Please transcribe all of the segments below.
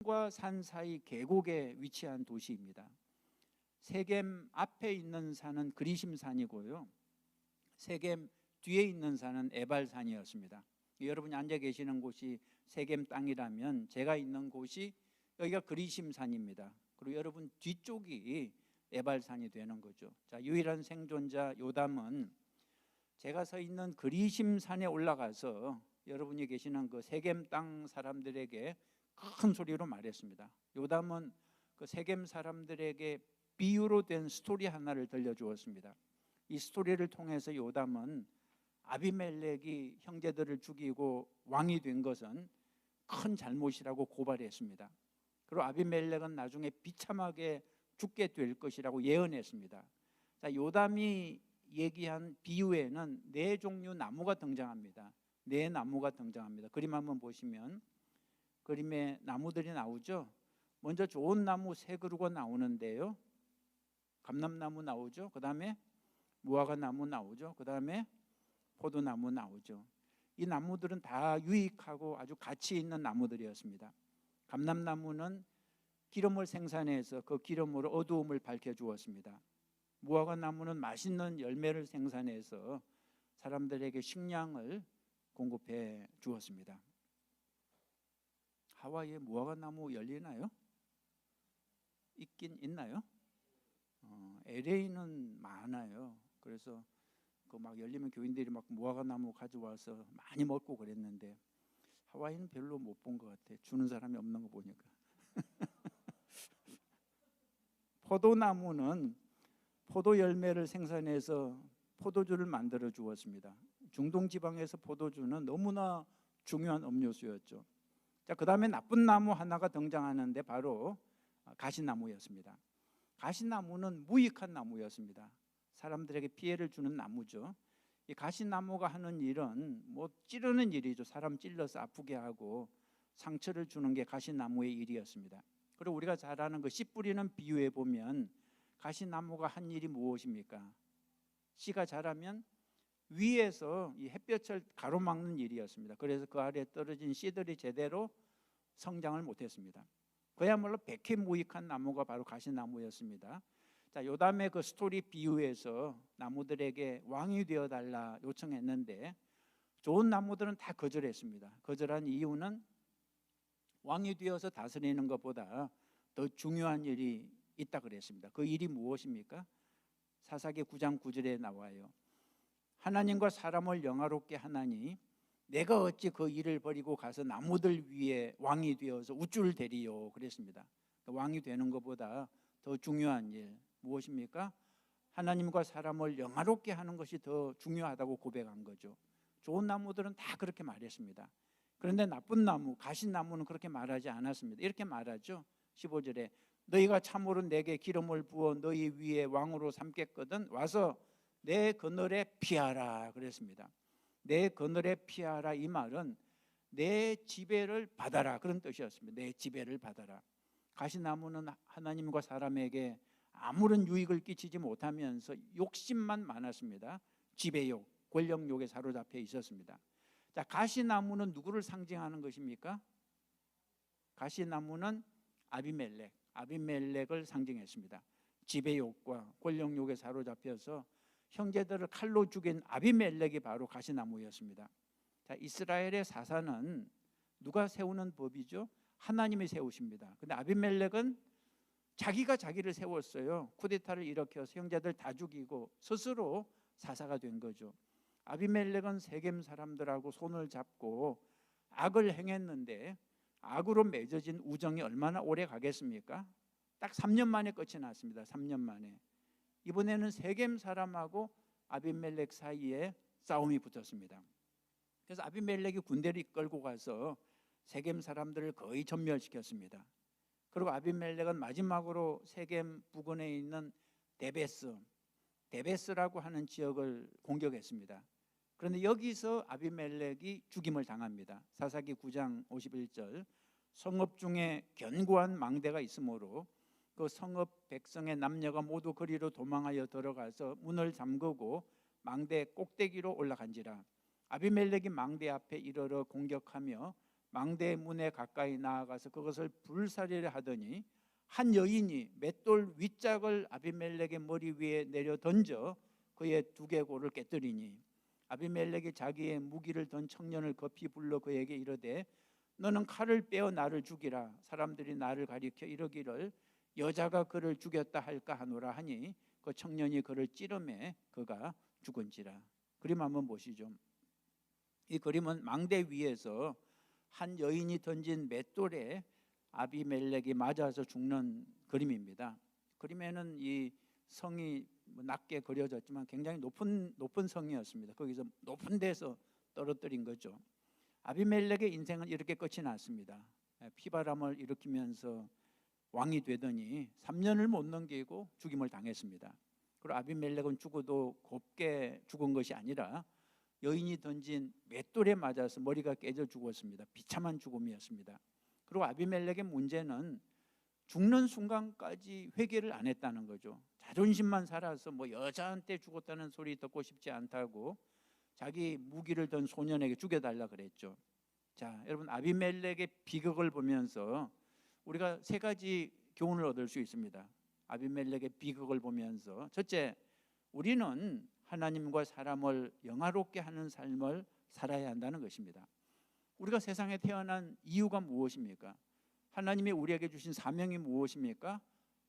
산과 산 사이 계곡에 위치한 도시입니다. 세겜 앞에 있는 산은 그리심산이고요, 세겜 뒤에 있는 산은 에발산이었습니다. 여러분이 앉아 계시는 곳이 세겜 땅이라면 제가 있는 곳이 여기가 그리심산입니다. 그리고 여러분 뒤쪽이 에발산이 되는 거죠. 자, 유일한 생존자 요담은 제가 서 있는 그리심산에 올라가서 여러분이 계시는 그 세겜 땅 사람들에게 큰 소리로 말했습니다. 요담은 그 세겜 사람들에게 비유로 된 스토리 하나를 들려주었습니다. 이 스토리를 통해서 요담은 아비멜렉이 형제들을 죽이고 왕이 된 것은 큰 잘못이라고 고발했습니다. 그리고 아비멜렉은 나중에 비참하게 죽게 될 것이라고 예언했습니다. 자, 요담이 얘기한 비유에는 네 종류 나무가 등장합니다. 네 나무가 등장합니다. 그림 한번 보시면 그림에 나무들이 나오죠. 먼저 좋은 나무 세 그루가 나오는데요, 감람나무 나오죠. 그 다음에 무화과나무 나오죠. 그 다음에 포도나무 나오죠. 이 나무들은 다 유익하고 아주 가치 있는 나무들이었습니다. 감람나무는 기름을 생산해서 그 기름으로 어두움을 밝혀주었습니다. 무화과나무는 맛있는 열매를 생산해서 사람들에게 식량을 공급해 주었습니다. 하와이에 무화과나무 열리나요? 있긴 있나요? LA는 많아요. 그래서 그 막 열리면 교인들이 막 무화과나무 가져와서 많이 먹고 그랬는데 하와이는 별로 못 본 것 같아. 주는 사람이 없는 거 보니까. 포도나무는 포도 열매를 생산해서 포도주를 만들어 주었습니다. 중동 지방에서 포도주는 너무나 중요한 음료수였죠. 자, 그 다음에 나쁜 나무 하나가 등장하는데 바로 가시나무였습니다. 가시나무는 무익한 나무였습니다. 사람들에게 피해를 주는 나무죠. 이 가시나무가 하는 일은 뭐 찌르는 일이죠. 사람 찔러서 아프게 하고 상처를 주는 게 가시나무의 일이었습니다. 그리고 우리가 잘 아는 그 씨 뿌리는 비유에 보면 가시나무가 한 일이 무엇입니까? 씨가 자라면 위에서 이 햇볕을 가로막는 일이었습니다. 그래서 그 아래에 떨어진 씨들이 제대로 성장을 못했습니다. 그야말로 백해무익한 나무가 바로 가시나무였습니다. 자, 요담의 그 스토리 비유에서 나무들에게 왕이 되어달라 요청했는데 좋은 나무들은 다 거절했습니다. 거절한 이유는 왕이 되어서 다스리는 것보다 더 중요한 일이 있다 그랬습니다. 그 일이 무엇입니까? 사사기 9장 9절에 나와요. 하나님과 사람을 영화롭게 하나니 내가 어찌 그 일을 버리고 가서 나무들 위에 왕이 되어서 우쭐 대리요 그랬습니다. 왕이 되는 것보다 더 중요한 일 무엇입니까? 하나님과 사람을 영화롭게 하는 것이 더 중요하다고 고백한 거죠. 좋은 나무들은 다 그렇게 말했습니다. 그런데 나쁜 나무, 가시나무는 그렇게 말하지 않았습니다. 이렇게 말하죠. 15절에 너희가 참으로 내게 기름을 부어 너희 위에 왕으로 삼겠거든 와서 내 그늘에 피하라 그랬습니다. 내 그늘에 피하라 이 말은 내 지배를 받아라 그런 뜻이었습니다. 내 지배를 받아라. 가시나무는 하나님과 사람에게 아무런 유익을 끼치지 못하면서 욕심만 많았습니다. 지배욕, 권력욕에 사로잡혀 있었습니다. 자, 가시나무는 누구를 상징하는 것입니까? 가시나무는 아비멜렉을 상징했습니다. 지배욕과 권력욕에 사로잡혀서 형제들을 칼로 죽인 아비멜렉이 바로 가시나무였습니다. 자, 이스라엘의 사사는 누가 세우는 법이죠? 하나님이 세우십니다. 근데 아비멜렉은 자기가 자기를 세웠어요. 쿠데타를 일으켜서 형제들 다 죽이고 스스로 사사가 된 거죠. 아비멜렉은 세겜 사람들하고 손을 잡고 악을 행했는데 악으로 맺어진 우정이 얼마나 오래 가겠습니까? 딱 3년 만에 끝이 났습니다. 3년 만에. 이번에는 세겜 사람하고 아비멜렉 사이에 싸움이 붙었습니다. 그래서 아비멜렉이 군대를 이끌고 가서 세겜 사람들을 거의 전멸시켰습니다. 그리고 아비멜렉은 마지막으로 세겜 부근에 있는 데베스라고 하는 지역을 공격했습니다. 그런데 여기서 아비멜렉이 죽임을 당합니다. 사사기 9장 51절 성읍 중에 견고한 망대가 있으므로 그 성읍 백성의 남녀가 모두 거리로 도망하여 들어가서 문을 잠그고 망대 꼭대기로 올라간지라 아비멜렉이 망대 앞에 이르러 공격하며 망대 문에 가까이 나아가서 그것을 불사르려 하더니 한 여인이 맷돌 윗짝을 아비멜렉의 머리 위에 내려 던져 그의 두개골을 깨뜨리니 아비멜렉이 자기의 무기를 든 청년을 급히 불러 그에게 이르되 너는 칼을 빼어 나를 죽이라. 사람들이 나를 가리켜 이르기를 여자가 그를 죽였다 할까 하노라 하니 그 청년이 그를 찌르매 그가 죽은지라. 그림 한번 보시죠. 이 그림은 망대 위에서 한 여인이 던진 맷돌에 아비멜렉이 맞아서 죽는 그림입니다. 그림에는 이 성이 낮게 그려졌지만 굉장히 높은 성이었습니다. 거기서 높은 데서 떨어뜨린 거죠. 아비멜렉의 인생은 이렇게 끝이 났습니다. 피바람을 일으키면서 왕이 되더니 3년을 못 넘기고 죽임을 당했습니다. 그리고 아비멜렉은 죽어도 곱게 죽은 것이 아니라 여인이 던진 맷돌에 맞아서 머리가 깨져 죽었습니다. 비참한 죽음이었습니다. 그리고 아비멜렉의 문제는 죽는 순간까지 회개를 안 했다는 거죠. 자존심만 살아서 뭐 여자한테 죽었다는 소리 듣고 싶지 않다고 자기 무기를 든 소년에게 죽여달라 그랬죠. 자, 여러분, 아비멜렉의 비극을 보면서 우리가 세 가지 교훈을 얻을 수 있습니다. 아비멜렉의 비극을 보면서 첫째, 우리는 하나님과 사람을 영화롭게 하는 삶을 살아야 한다는 것입니다. 우리가 세상에 태어난 이유가 무엇입니까? 하나님이 우리에게 주신 사명이 무엇입니까?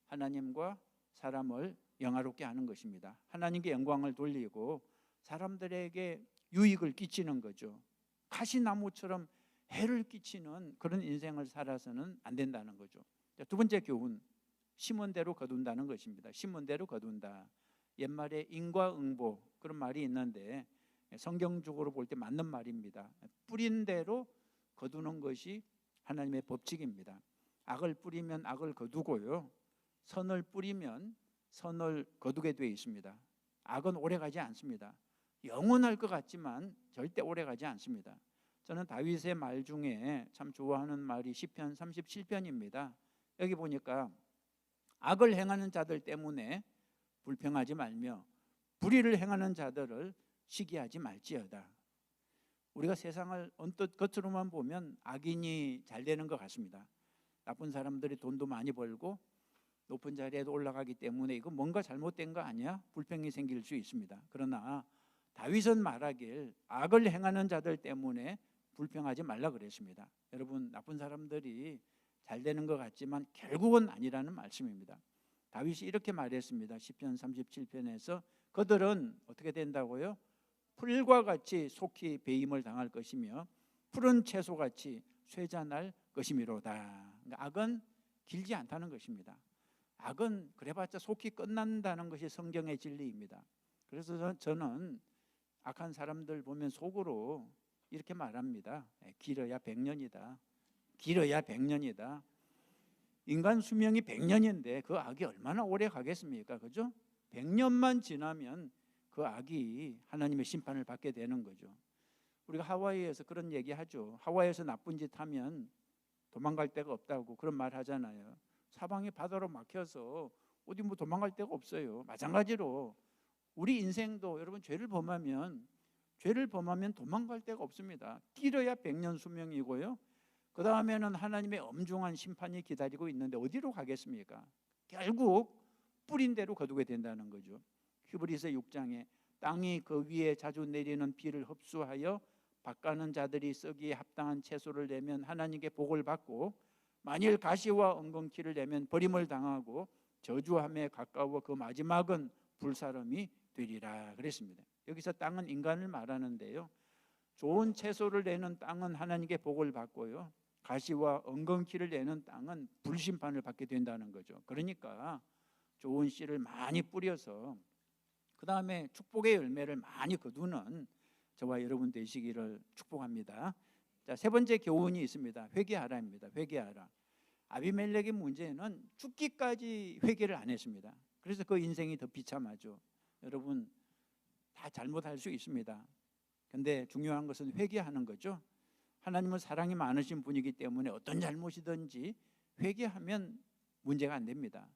하나님과 사람을 영화롭게 하는 것입니다. 하나님께 영광을 돌리고 사람들에게 유익을 끼치는 거죠. 가시나무처럼 해를 끼치는 그런 인생을 살아서는 안 된다는 거죠. 두 번째 교훈, 심은 대로 거둔다는 것입니다. 심은 대로 거둔다. 옛말에 인과응보 그런 말이 있는데 성경적으로 볼 때 맞는 말입니다. 뿌린 대로 거두는 것이 하나님의 법칙입니다. 악을 뿌리면 악을 거두고요, 선을 뿌리면 선을 거두게 되어 있습니다. 악은 오래가지 않습니다. 영원할 것 같지만 절대 오래가지 않습니다. 저는 다윗의 말 중에 참 좋아하는 말이 시편 37편입니다. 여기 보니까 악을 행하는 자들 때문에 불평하지 말며 불의를 행하는 자들을 시기하지 말지어다. 우리가 세상을 언뜻 겉으로만 보면 악인이 잘 되는 것 같습니다. 나쁜 사람들이 돈도 많이 벌고 높은 자리에도 올라가기 때문에 이거 뭔가 잘못된 거 아니야? 불평이 생길 수 있습니다. 그러나 다윗은 말하길 악을 행하는 자들 때문에 불평하지 말라 그랬습니다. 여러분, 나쁜 사람들이 잘 되는 것 같지만 결국은 아니라는 말씀입니다. 다윗이 이렇게 말했습니다. 시편 37편에서 그들은 어떻게 된다고요? 풀과 같이 속히 배임을 당할 것이며 푸른 채소같이 쇠잔할 것이미로다. 그러니까 악은 길지 않다는 것입니다. 악은 그래봤자 속히 끝난다는 것이 성경의 진리입니다. 그래서 저는 악한 사람들 보면 속으로 이렇게 말합니다. 길어야 100년이다. 길어야 100년이다. 인간 수명이 100년인데 그 악이 얼마나 오래 가겠습니까? 그죠? 100년만 지나면 그 악이 하나님의 심판을 받게 되는 거죠. 우리가 하와이에서 그런 얘기 하죠. 하와이에서 나쁜 짓 하면 도망갈 데가 없다고 그런 말 하잖아요. 사방이 바다로 막혀서 어디 뭐 도망갈 데가 없어요. 마찬가지로 우리 인생도 여러분 죄를 범하면 도망갈 데가 없습니다. 길어야 100년 수명이고요, 그 다음에는 하나님의 엄중한 심판이 기다리고 있는데 어디로 가겠습니까? 결국 뿌린 대로 거두게 된다는 거죠. 히브리서 6장에 땅이 그 위에 자주 내리는 비를 흡수하여 밭가는 자들이 썩기에 합당한 채소를 내면 하나님께 복을 받고 만일 가시와 엉겅퀴를 내면 버림을 당하고 저주함에 가까워 그 마지막은 불사름이 되리라 그랬습니다. 여기서 땅은 인간을 말하는데요, 좋은 채소를 내는 땅은 하나님께 복을 받고요, 가시와 엉겅퀴를 내는 땅은 불심판을 받게 된다는 거죠. 그러니까 좋은 씨를 많이 뿌려서 그 다음에 축복의 열매를 많이 거두는 저와 여러분 되시기를 축복합니다. 자, 세 번째 교훈이 있습니다. 회개하라입니다. 회개하라. 아비멜렉의 문제는 죽기까지 회개를 안 했습니다. 그래서 그 인생이 더 비참하죠. 여러분, 다 잘못할 수 있습니다. 근데 중요한 것은 회개하는 거죠. 하나님은 사랑이 많으신 분이기 때문에 어떤 잘못이든지 회개하면 문제가 안 됩니다.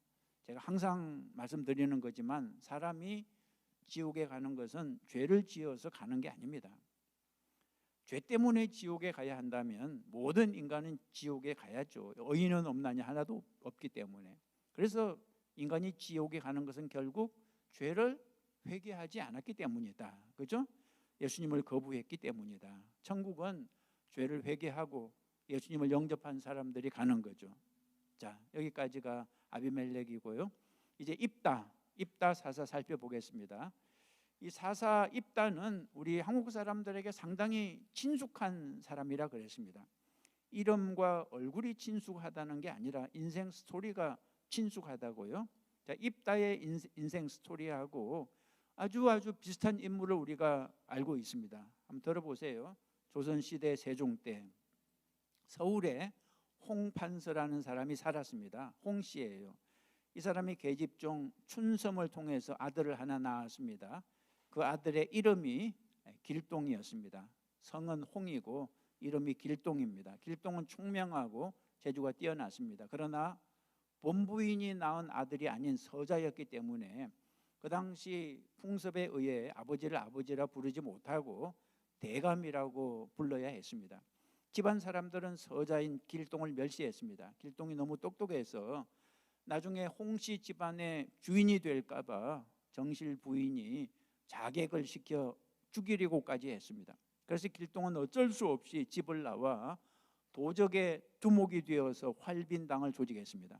제가 항상 말씀드리는 거지만 사람이 지옥에 가는 것은 죄를 지어서 가는 게 아닙니다. 죄 때문에 지옥에 가야 한다면 모든 인간은 지옥에 가야죠. 의인은 없나니 하나도 없기 때문에. 그래서 인간이 지옥에 가는 것은 결국 죄를 회개하지 않았기 때문이다. 그죠? 예수님을 거부했기 때문이다. 천국은 죄를 회개하고 예수님을 영접한 사람들이 가는 거죠. 자, 여기까지가 아비멜렉이고요. 이제 입다 사사 살펴보겠습니다. 이 사사 입다는 우리 한국 사람들에게 상당히 친숙한 사람이라 그랬습니다. 이름과 얼굴이 친숙하다는 게 아니라 인생 스토리가 친숙하다고요. 자, 입다의 인생 스토리하고 아주 비슷한 인물을 우리가 알고 있습니다. 한번 들어보세요. 조선시대 세종 때 서울에 홍판서라는 사람이 살았습니다. 홍씨예요. 이 사람이 계집종 춘섬을 통해서 아들을 하나 낳았습니다. 그 아들의 이름이 길동이었습니다. 성은 홍이고 이름이 길동입니다. 길동은 총명하고 재주가 뛰어났습니다. 그러나 본부인이 낳은 아들이 아닌 서자였기 때문에 그 당시 풍습에 의해 아버지를 아버지라 부르지 못하고 대감이라고 불러야 했습니다. 집안 사람들은 서자인 길동을 멸시했습니다. 길동이 너무 똑똑해서 나중에 홍씨 집안의 주인이 될까 봐 정실 부인이 자객을 시켜 죽이려고까지 했습니다. 그래서 길동은 어쩔 수 없이 집을 나와 도적의 두목이 되어서 활빈당을 조직했습니다.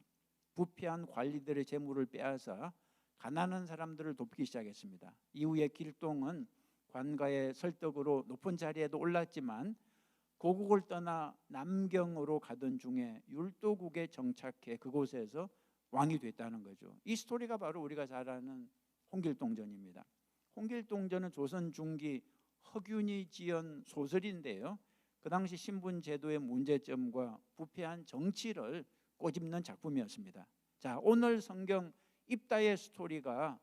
부패한 관리들의 재물을 빼앗아 가난한 사람들을 돕기 시작했습니다. 이후에 길동은 관가의 설득으로 높은 자리에도 올랐지만 고국을 떠나 남경으로 가던 중에 율도국에 정착해 그곳에서 왕이 됐다는 거죠. 이 스토리가 바로 우리가 잘 아는 홍길동전입니다. 홍길동전은 조선 중기 허균이 지은 소설인데요. 그 당시 신분 제도의 문제점과 부패한 정치를 꼬집는 작품이었습니다. 자, 오늘 성경 입다의 스토리가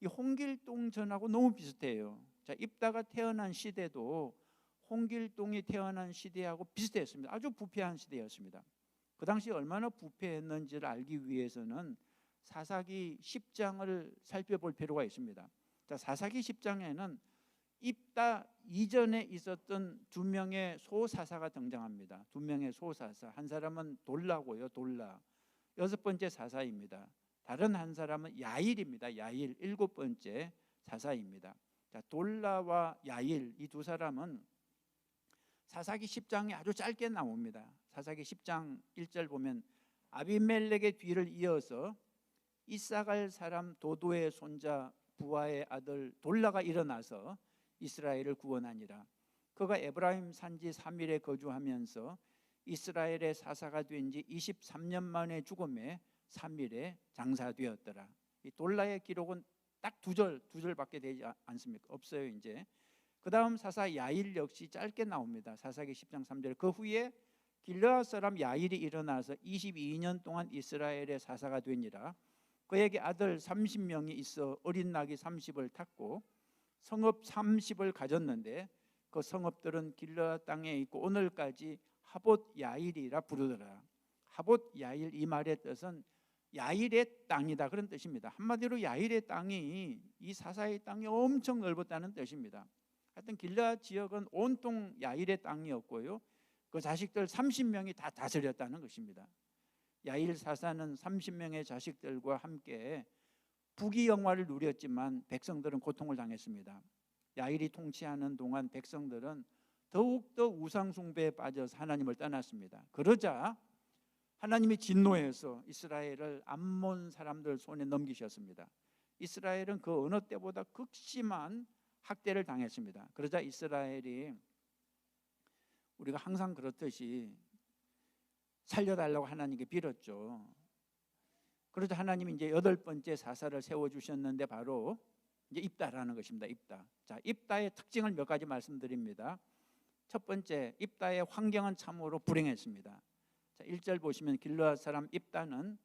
이 홍길동전하고 너무 비슷해요. 자, 입다가 태어난 시대도 홍길동이 태어난 시대하고 비슷했습니다. 아주 부패한 시대였습니다. 그 당시 얼마나 부패했는지를 알기 위해서는 사사기 10장을 살펴볼 필요가 있습니다. 자, 사사기 10장에는 입다 이전에 있었던 두 명의 소사사가 등장합니다. 두 명의 소사사. 한 사람은 돌라고요. 돌라. 여섯 번째 사사입니다. 다른 한 사람은 야일입니다. 야일 일곱 번째 사사입니다. 자, 돌라와 야일 이 두 사람은 사사기 10장에 아주 짧게 나옵니다. 사사기 10장 1절 보면 아비멜렉의 뒤를 이어서 이사갈 사람 도도의 손자 부하의 아들 돌라가 일어나서 이스라엘을 구원하니라. 그가 에브라임 산지 3일에 거주하면서 이스라엘의 사사가 된 지 23년 만에 죽음에 3일에 장사되었더라. 이 돌라의 기록은 딱 두 절밖에 되지 않습니까? 없어요. 이제 그 다음 사사 야일 역시 짧게 나옵니다. 사사기 10장 3절. 그 후에 길르앗 사람 야일이 일어나서 22년 동안 이스라엘의 사사가 되니라. 그에게 아들 30명이 있어 어린 낙이 30을 탔고 성읍 30을 가졌는데 그 성읍들은 길르앗 땅에 있고 오늘까지 하봇 야일이라 부르더라. 하봇 야일 이 말의 뜻은 야일의 땅이다 그런 뜻입니다. 한마디로 야일의 땅이 이 사사의 땅이 엄청 넓었다는 뜻입니다. 하여튼 길르앗 지역은 온통 야일의 땅이었고요. 그 자식들 30명이 다 다스렸다는 것입니다. 야일 사사는 30명의 자식들과 함께 부귀영화를 누렸지만 백성들은 고통을 당했습니다. 야일이 통치하는 동안 백성들은 더욱더 우상숭배에 빠져서 하나님을 떠났습니다. 그러자 하나님이 진노해서 이스라엘을 암몬 사람들 손에 넘기셨습니다. 이스라엘은 그 어느 때보다 극심한 학대를 당했습니다. 그러자 이스라엘이 우리가 항상 그렇듯이 살려달라고 하나님께 빌었죠. 그러자 하나님이 이제 여덟 번째 사사를 세워주셨는데 바로 이제 입다라는 것입니다. 입다. 자, 입다의 특징을 몇 가지 말씀드립니다. 첫 번째, 입다의 환경은 참으로 불행했습니다. 자, 1절 보시면 길르앗 사람 입다는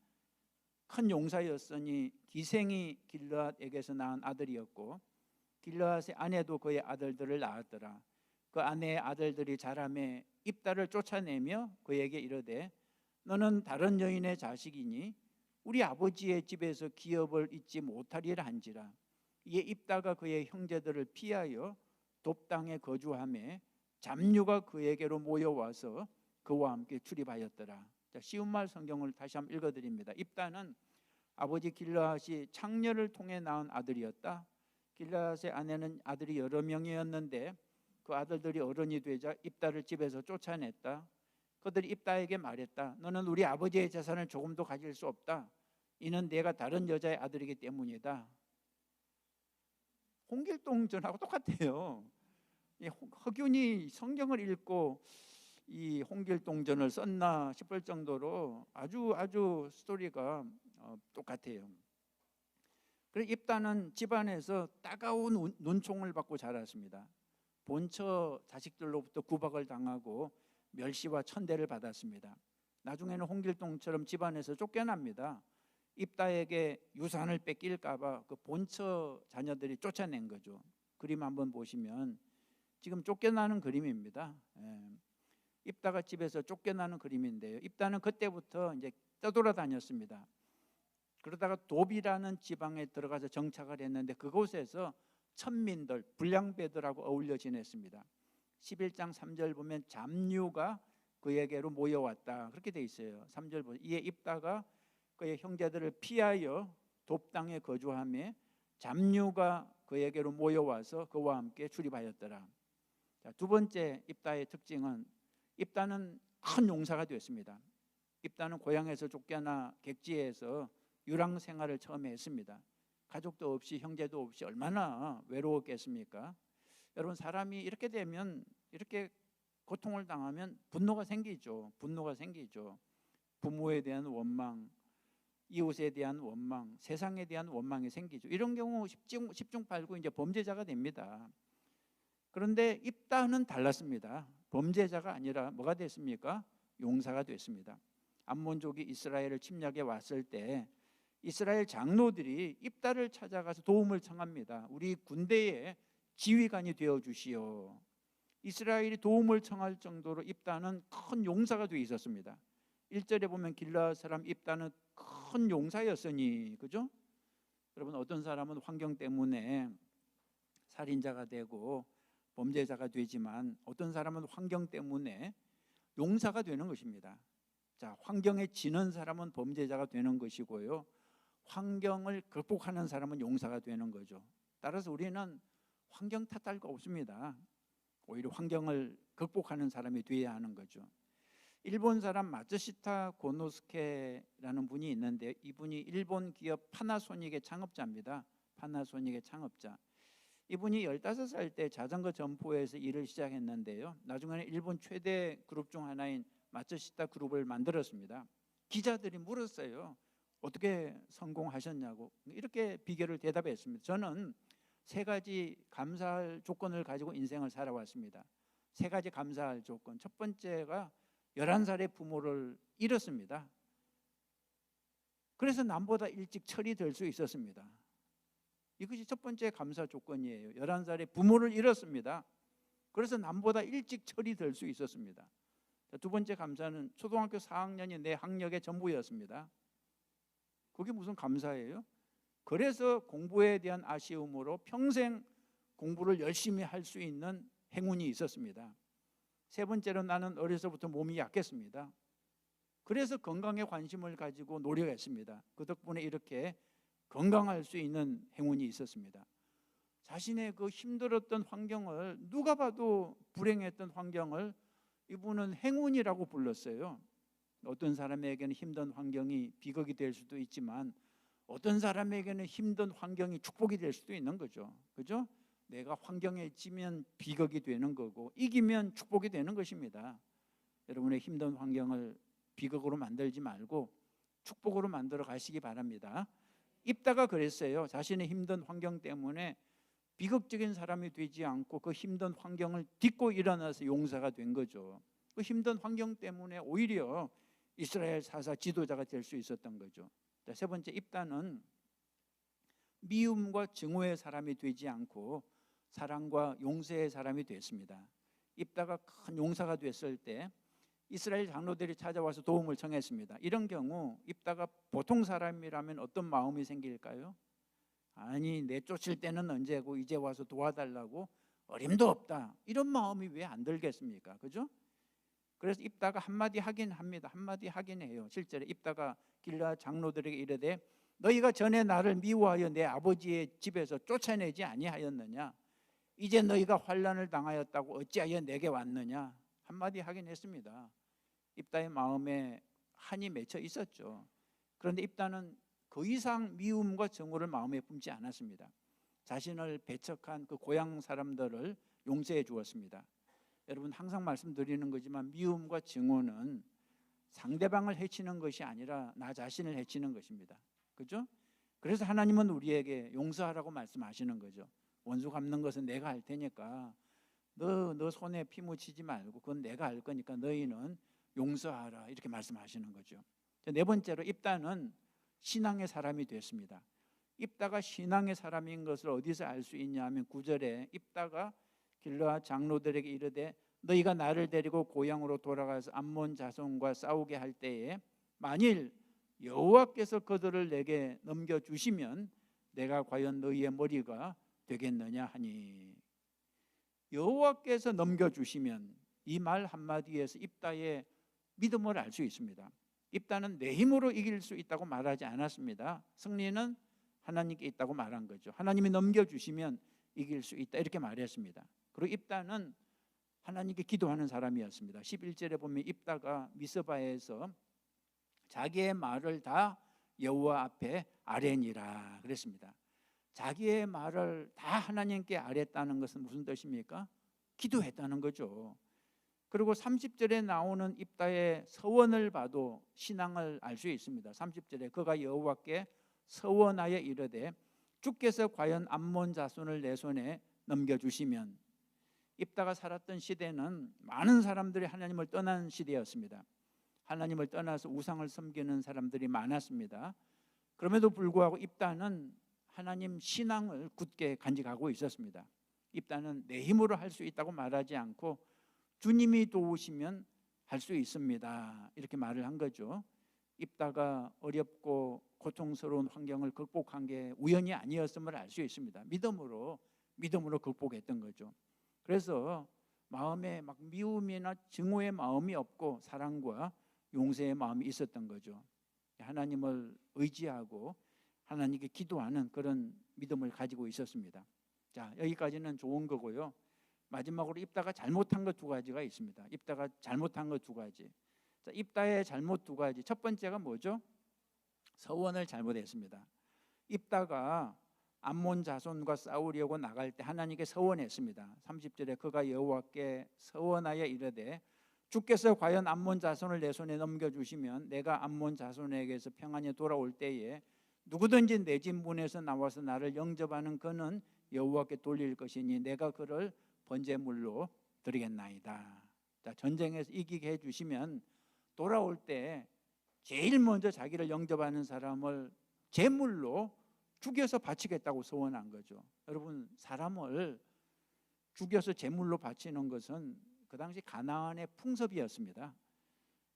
큰 용사였으니 기생이 길르앗에게서 낳은 아들이었고 길르앗의 아내도 그의 아들들을 낳았더라. 그 아내의 아들들이 자라매 입다를 쫓아내며 그에게 이르되 너는 다른 여인의 자식이니 우리 아버지의 집에서 기업을 잊지 못하리라 한지라. 이에 입다가 그의 형제들을 피하여 돕 땅에 거주하며 잡류가 그에게로 모여와서 그와 함께 출입하였더라. 자, 쉬운 말 성경을 다시 한번 읽어드립니다. 입다는 아버지 길르앗이 창녀를 통해 낳은 아들이었다. 길르앗의 아내는 아들이 여러 명이었는데 그 아들들이 어른이 되자 입다를 집에서 쫓아냈다. 그들이 입다에게 말했다. 너는 우리 아버지의 재산을 조금도 가질 수 없다. 이는 내가 다른 여자의 아들이기 때문이다. 홍길동전하고 똑같아요. 허균이 성경을 읽고 이 홍길동전을 썼나 싶을 정도로 아주 스토리가 똑같아요. 그래서 입다는 집안에서 따가운 눈총을 받고 자랐습니다. 본처 자식들로부터 구박을 당하고 멸시와 천대를 받았습니다. 나중에는 홍길동처럼 집안에서 쫓겨납니다. 입다에게 유산을 뺏길까 봐 그 본처 자녀들이 쫓아낸 거죠. 그림 한번 보시면 지금 쫓겨나는 그림입니다. 입다가 집에서 쫓겨나는 그림인데요. 입다는 그때부터 이제 떠돌아다녔습니다. 그러다가 돕이라는 지방에 들어가서 정착을 했는데 그곳에서 천민들, 불량배들하고 어울려 지냈습니다. 11장 3절 보면 잡류가 그에게로 모여왔다 그렇게 돼 있어요. 3절 보면 이에 입다가 그의 형제들을 피하여 돕 땅에 거주하며 잡류가 그에게로 모여와서 그와 함께 출입하였더라. 자, 두 번째 입다의 특징은 입다는 큰 용사가 되었습니다. 입다는 고향에서 쫓겨나 객지에서 유랑 생활을 처음에 했습니다. 가족도 없이 형제도 없이 얼마나 외로웠겠습니까? 여러분, 사람이 이렇게 되면, 이렇게 고통을 당하면 분노가 생기죠. 부모에 대한 원망, 이웃에 대한 원망, 세상에 대한 원망이 생기죠. 이런 경우 10중 8구 이제 범죄자가 됩니다. 그런데 입다는 달랐습니다. 범죄자가 아니라 뭐가 됐습니까? 용사가 됐습니다. 암몬족이 이스라엘을 침략해 왔을 때 이스라엘 장로들이 입다를 찾아가서 도움을 청합니다. 우리 군대의 지휘관이 되어 주시오. 이스라엘이 도움을 청할 정도로 입다는 큰 용사가 되어 있었습니다. 1절에 보면 길르앗 사람 입다는 큰 용사였으니, 그죠? 여러분, 어떤 사람은 환경 때문에 살인자가 되고 범죄자가 되지만 어떤 사람은 환경 때문에 용사가 되는 것입니다. 자, 환경에 지는 사람은 범죄자가 되는 것이고요, 환경을 극복하는 사람은 용사가 되는 거죠. 따라서 우리는 환경 탓할 거 없습니다. 오히려 환경을 극복하는 사람이 되어야 하는 거죠. 일본 사람 마츠시타 고노스케라는 분이 있는데 이분이 일본 기업 파나소닉의 창업자입니다. 파나소닉의 창업자. 이분이 15살 때 자전거 점포에서 일을 시작했는데요, 나중에는 일본 최대 그룹 중 하나인 마츠시타 그룹을 만들었습니다. 기자들이 물었어요. 어떻게 성공하셨냐고. 이렇게 비결을 대답했습니다. 저는 3가지 감사할 조건을 가지고 인생을 살아왔습니다. 3가지 감사할 조건. 첫 번째가 11살의 부모를 잃었습니다. 그래서 남보다 일찍 처리될 수 있었습니다. 이것이 첫 번째 감사 조건이에요. 11살의 부모를 잃었습니다. 그래서 남보다 일찍 처리될 수 있었습니다. 두 번째 감사는 초등학교 4학년이 내 학력의 전부였습니다. 그게 무슨 감사예요? 그래서 공부에 대한 아쉬움으로 평생 공부를 열심히 할 수 있는 행운이 있었습니다. 세 번째로 나는 어려서부터 몸이 약했습니다. 그래서 건강에 관심을 가지고 노력했습니다. 그 덕분에 이렇게 건강할 수 있는 행운이 있었습니다. 자신의 그 힘들었던 환경을, 누가 봐도 불행했던 환경을 이분은 행운이라고 불렀어요. 어떤 사람에게는 힘든 환경이 비극이 될 수도 있지만 어떤 사람에게는 힘든 환경이 축복이 될 수도 있는 거죠. 그죠? 내가 환경에 지면 비극이 되는 거고 이기면 축복이 되는 것입니다. 여러분의 힘든 환경을 비극으로 만들지 말고 축복으로 만들어 가시기 바랍니다. 입다가 그랬어요. 자신의 힘든 환경 때문에 비극적인 사람이 되지 않고 그 힘든 환경을 딛고 일어나서 용사가 된 거죠. 그 힘든 환경 때문에 오히려 이스라엘 사사 지도자가 될 수 있었던 거죠. 자, 세 번째, 입다는 미움과 증오의 사람이 되지 않고 사랑과 용서의 사람이 됐습니다. 입다가 큰 용사가 됐을 때 이스라엘 장로들이 찾아와서 도움을 청했습니다. 이런 경우 입다가 보통 사람이라면 어떤 마음이 생길까요? 아니, 내쫓을 때는 언제고 이제 와서 도와달라고 어림도 없다. 이런 마음이 왜 안 들겠습니까? 그죠? 그래서 입다가 한마디 하긴 합니다. 한마디 하긴 해요. 실제로 입다가 길르앗 장로들에게 이르되 너희가 전에 나를 미워하여 내 아버지의 집에서 쫓아내지 아니하였느냐? 이제 너희가 환난을 당하였다고 어찌하여 내게 왔느냐? 한마디 하긴 했습니다. 입다의 마음에 한이 맺혀 있었죠. 그런데 입다는 그 이상 미움과 증오를 마음에 품지 않았습니다. 자신을 배척한 그 고향 사람들을 용서해 주었습니다. 여러분 항상 말씀드리는 거지만 미움과 증오는 상대방을 해치는 것이 아니라 나 자신을 해치는 것입니다. 그죠? 그래서 하나님은 우리에게 용서하라고 말씀하시는 거죠. 원수 갚는 것은 내가 할 테니까 너 손에 피 묻히지 말고 그건 내가 할 거니까 너희는 용서하라 이렇게 말씀하시는 거죠. 네 번째로 입다는 신앙의 사람이 됐습니다. 입다가 신앙의 사람인 것을 어디서 알 수 있냐 하면 9절에 입다가 길르앗 장로들에게 이르되 너희가 나를 데리고 고향으로 돌아가서 암몬 자손과 싸우게 할 때에 만일 여호와께서 그들을 내게 넘겨주시면 내가 과연 너희의 머리가 되겠느냐 하니, 여호와께서 넘겨주시면 이 말 한마디에서 입다의 믿음을 알 수 있습니다. 입다는 내 힘으로 이길 수 있다고 말하지 않았습니다. 승리는 하나님께 있다고 말한 거죠. 하나님이 넘겨주시면 이길 수 있다 이렇게 말했습니다. 그리고 입다는 하나님께 기도하는 사람이었습니다. 11절에 보면 입다가 미스바에서 자기의 말을 다 여호와 앞에 아뢰니라 그랬습니다. 자기의 말을 다 하나님께 아뢰었다는 것은 무슨 뜻입니까? 기도했다는 거죠. 그리고 30절에 나오는 입다의 서원을 봐도 신앙을 알 수 있습니다. 30절에 그가 여호와께 서원하여 이르되 주께서 과연 암몬 자손을 내 손에 넘겨주시면, 입다가 살았던 시대는 많은 사람들이 하나님을 떠난 시대였습니다. 하나님을 떠나서 우상을 섬기는 사람들이 많았습니다. 그럼에도 불구하고 입다는 하나님 신앙을 굳게 간직하고 있었습니다. 입다는 내 힘으로 할 수 있다고 말하지 않고 주님이 도우시면 할 수 있습니다 이렇게 말을 한 거죠. 입다가 어렵고 고통스러운 환경을 극복한 게 우연이 아니었음을 알 수 있습니다. 믿음으로 극복했던 거죠. 그래서 마음에 막 미움이나 증오의 마음이 없고 사랑과 용서의 마음이 있었던 거죠. 하나님을 의지하고 하나님께 기도하는 그런 믿음을 가지고 있었습니다. 자, 여기까지는 좋은 거고요. 마지막으로 입다가 잘못한 것 두 가지가 있습니다. 입다가 잘못한 것 두 가지. 자, 입다의 잘못 두 가지. 첫 번째가 뭐죠? 서원을 잘못했습니다. 입다가 암몬 자손과 싸우려고 나갈 때 하나님께 서원했습니다. 30절에 그가 여호와께 서원하여 이르되 주께서 과연 암몬 자손을 내 손에 넘겨주시면 내가 암몬 자손에게서 평안히 돌아올 때에 누구든지 내 집 문에서 나와서 나를 영접하는 그는 여호와께 돌릴 것이니 내가 그를 번제물로 드리겠나이다. 자, 전쟁에서 이기게 해주시면 돌아올 때 제일 먼저 자기를 영접하는 사람을 제물로 죽여서 바치겠다고 소원한 거죠. 여러분, 사람을 죽여서 제물로 바치는 것은 그 당시 가나안의 풍습이었습니다.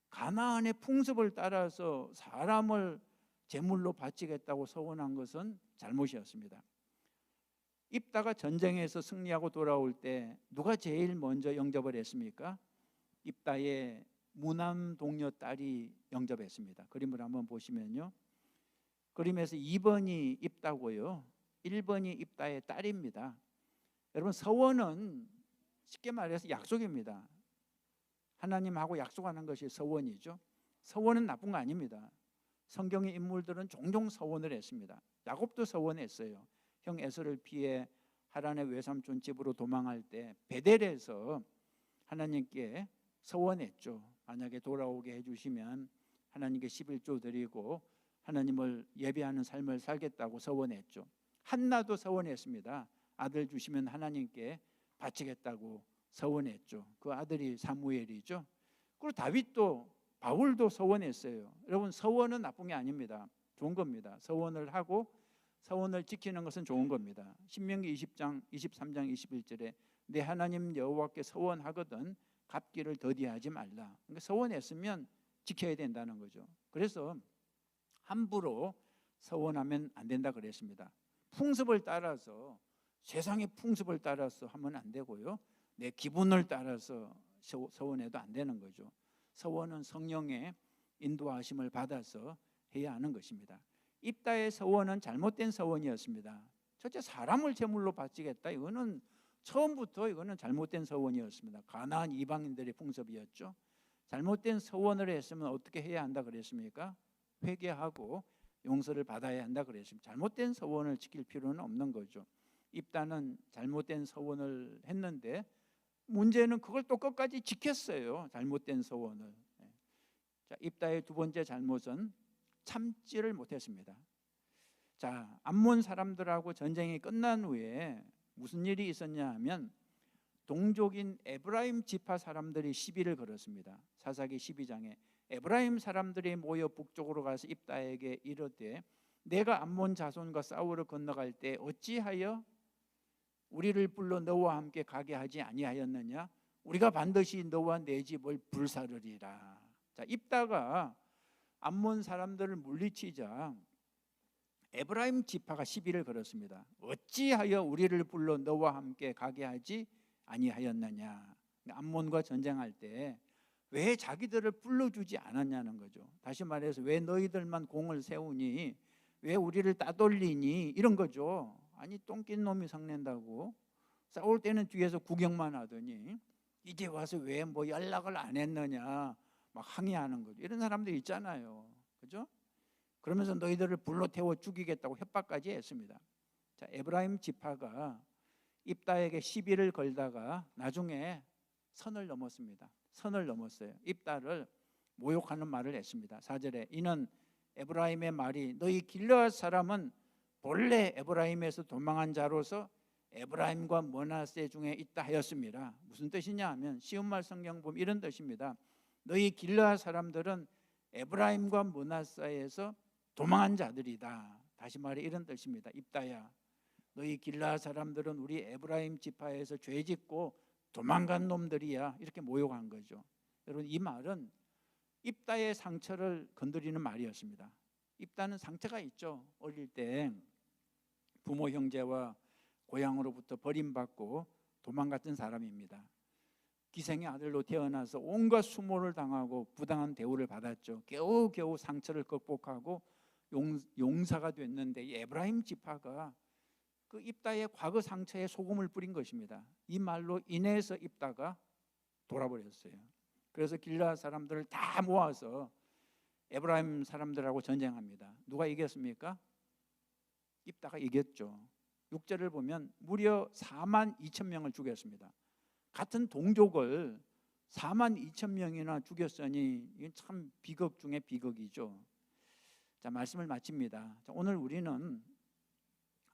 가나안의 풍습을 따라서 사람을 제물로 바치겠다고 소원한 것은 잘못이었습니다. 입다가 전쟁에서 승리하고 돌아올 때 누가 제일 먼저 영접을 했습니까? 입다의 무남 동료 딸이 영접했습니다. 그림을 한번 보시면요, 그림에서 2번이 입다고요, 1번이 입다의 딸입니다. 여러분, 서원은 쉽게 말해서 약속입니다. 하나님하고 약속하는 것이 서원이죠. 서원은 나쁜 거 아닙니다. 성경의 인물들은 종종 서원을 했습니다. 야곱도 서원했어요. 형 에서를 피해 하란의 외삼촌 집으로 도망할 때 베델에서 하나님께 서원했죠. 만약에 돌아오게 해주시면 하나님께 11조 드리고 하나님을 예배하는 삶을 살겠다고 서원했죠. 한나도 서원했습니다. 아들 주시면 하나님께 바치겠다고 서원했죠. 그 아들이 사무엘이죠. 그리고 다윗도, 바울도 서원했어요. 여러분, 서원은 나쁜 게 아닙니다. 좋은 겁니다. 서원을 하고 서원을 지키는 것은 좋은 겁니다. 신명기 20장 23장 21절에 내 하나님 여호와께 서원하거든 갚기를 더디하지 말라. 그러니까 서원했으면 지켜야 된다는 거죠. 그래서 함부로 서원하면 안 된다 그랬습니다. 풍습을 따라서 세상의 풍습을 따라서 하면 안 되고요. 내 기분을 따라서 서원해도 안 되는 거죠. 서원은 성령의 인도하심을 받아서 해야 하는 것입니다. 입다의 서원은 잘못된 서원이었습니다. 첫째, 사람을 제물로 바치겠다. 이거는 처음부터 이거는 잘못된 서원이었습니다. 가나안 이방인들의 풍습이었죠. 잘못된 서원을 했으면 어떻게 해야 한다 그랬습니까? 회개하고 용서를 받아야 한다 그랬습니다. 잘못된 서원을 지킬 필요는 없는 거죠. 입다는 잘못된 서원을 했는데 문제는 그걸 또 끝까지 지켰어요. 잘못된 서원을. 자, 입다의 두 번째 잘못은 참지를 못했습니다. 자, 암몬 사람들하고 전쟁이 끝난 후에 무슨 일이 있었냐 하면 동족인 에브라임 지파 사람들이 시비를 걸었습니다. 사사기 12장에 에브라임 사람들이 모여 북쪽으로 가서 입다에게 이르되 내가 암몬 자손과 싸우러 건너갈 때 어찌하여 우리를 불러 너와 함께 가게 하지 아니하였느냐? 우리가 반드시 너와 내 집을 불사르리라. 자, 입다가 암몬 사람들을 물리치자 에브라임 지파가 시비를 걸었습니다. 어찌하여 우리를 불러 너와 함께 가게 하지 아니하였느냐? 암몬과 전쟁할 때 왜 자기들을 불러주지 않았냐는 거죠. 다시 말해서 왜 너희들만 공을 세우니? 왜 우리를 따돌리니? 이런 거죠. 아니 똥낀 놈이 성낸다고 싸울 때는 뒤에서 구경만 하더니 이제 와서 왜 뭐 연락을 안 했느냐 막 항의하는 거죠. 이런 사람들 있잖아요. 그죠? 그러면서 너희들을 불러 태워 죽이겠다고 협박까지 했습니다. 자, 에브라임 지파가 입다에게 시비를 걸다가 나중에 선을 넘었습니다. 선을 넘었어요. 입다를 모욕하는 말을 했습니다. 4절에 이는 에브라임의 말이 너희 길르앗 사람은 본래 에브라임에서 도망한 자로서 에브라임과 므낫세 중에 있다 하였습니다. 무슨 뜻이냐 하면 쉬운 말 성경 보면 이런 뜻입니다. 너희 길르앗 사람들은 에브라임과 므낫세에서 도망한 자들이다. 다시 말해 이런 뜻입니다. 입다야, 너희 길르앗 사람들은 우리 에브라임 지파에서 죄짓고 도망간 놈들이야. 이렇게 모욕한 거죠. 여러분, 이 말은 입다의 상처를 건드리는 말이었습니다. 입다는 상처가 있죠. 어릴 때 부모 형제와 고향으로부터 버림받고 도망갔던 사람입니다. 기생의 아들로 태어나서 온갖 수모를 당하고 부당한 대우를 받았죠. 겨우겨우 상처를 극복하고 용사가 됐는데 에브라임 지파가 그 입다의 과거 상처에 소금을 뿌린 것입니다. 이 말로 인해서 입다가 돌아버렸어요. 그래서 길르앗 사람들을 다 모아서 에브라임 사람들하고 전쟁합니다. 누가 이겼습니까? 입다가 이겼죠. 6절을 보면 무려 4만 2천 명을 죽였습니다. 같은 동족을 4만 2천 명이나 죽였으니 이건 참 비극 중에 비극이죠. 자, 말씀을 마칩니다. 자, 오늘 우리는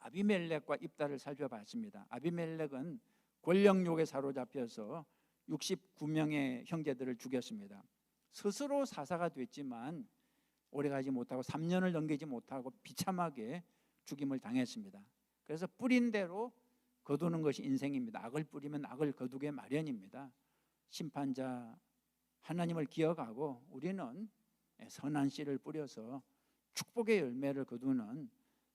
아비멜렉과 입다를 살펴봤습니다. 아비멜렉은 권력욕에 사로잡혀서 69명의 형제들을 죽였습니다. 스스로 사사가 됐지만 오래가지 못하고 3년을 넘기지 못하고 비참하게 죽임을 당했습니다. 그래서 뿌린 대로 거두는 것이 인생입니다. 악을 뿌리면 악을 거두게 마련입니다. 심판자 하나님을 기억하고 우리는 선한 씨를 뿌려서 축복의 열매를 거두는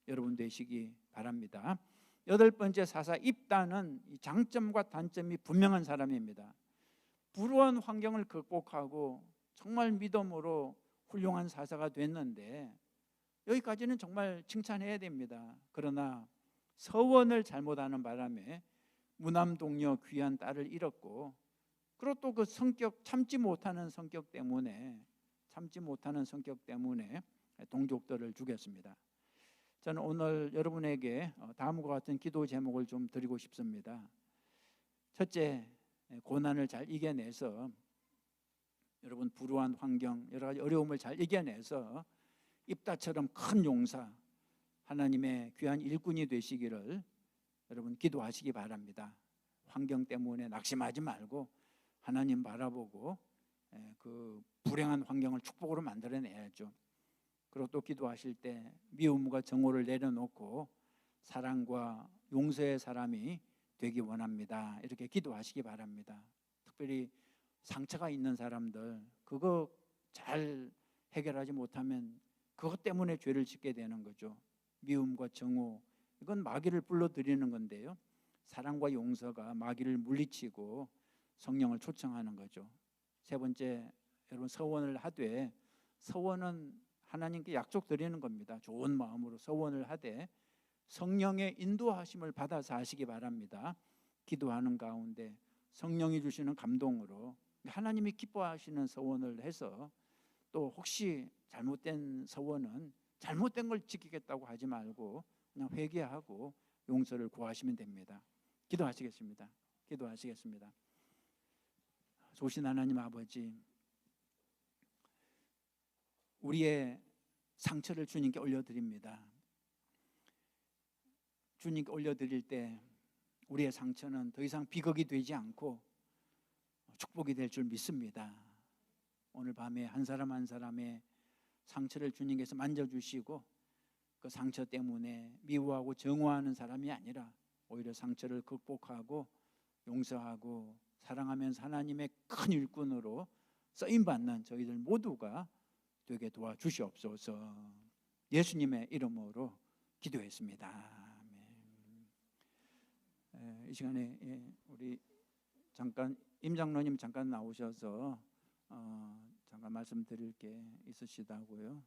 여러분 되시기 바랍니다. 8번째 사사 입다는 장점과 단점이 분명한 사람입니다. 불우한 환경을 극복하고 정말 믿음으로 훌륭한 사사가 됐는데 여기까지는 정말 칭찬해야 됩니다. 그러나 서원을 잘못하는 바람에 무남동녀 귀한 딸을 잃었고, 그리고 또 그 성격 참지 못하는 성격 때문에 동족들을 죽였습니다. 저는 오늘 여러분에게 다음과 같은 기도 제목을 좀 드리고 싶습니다. 첫째, 고난을 잘 이겨내서 여러분 불우한 환경 여러 가지 어려움을 잘 이겨내서 입다처럼 큰 용사 하나님의 귀한 일꾼이 되시기를 여러분 기도하시기 바랍니다. 환경 때문에 낙심하지 말고 하나님 바라보고 그 불행한 환경을 축복으로 만들어내야죠. 그리고 또 기도하실 때 미움과 정오를 내려놓고 사랑과 용서의 사람이 되기 원합니다. 이렇게 기도하시기 바랍니다. 특별히 상처가 있는 사람들 그거 잘 해결하지 못하면 그것 때문에 죄를 짓게 되는 거죠. 미움과 정오 이건 마귀를 불러들이는 건데요. 사랑과 용서가 마귀를 물리치고 성령을 초청하는 거죠. 세 번째, 여러분 서원을 하되, 서원은 하나님께 약속 드리는 겁니다. 좋은 마음으로 서원을 하되 성령의 인도하심을 받아서 하시기 바랍니다. 기도하는 가운데 성령이 주시는 감동으로 하나님이 기뻐하시는 서원을 해서, 또 혹시 잘못된 서원은 잘못된 걸 지키겠다고 하지 말고 그냥 회개하고 용서를 구하시면 됩니다. 기도하시겠습니다. 기도하시겠습니다. 좋으신 하나님 아버지, 우리의 상처를 주님께 올려드립니다. 주님께 올려드릴 때 우리의 상처는 더 이상 비극이 되지 않고 축복이 될 줄 믿습니다. 오늘 밤에 한 사람 한 사람의 상처를 주님께서 만져주시고, 그 상처 때문에 미워하고 정오하는 사람이 아니라 오히려 상처를 극복하고 용서하고 사랑하면서 하나님의 큰 일꾼으로 쓰임받는 저희들 모두가 되게 도와주시옵소서. 예수님의 이름으로 기도했습니다. 아멘. 이 시간에 우리 잠깐 임 장로님 잠깐 나오셔서 잠깐 말씀드릴 게 있으시다고요.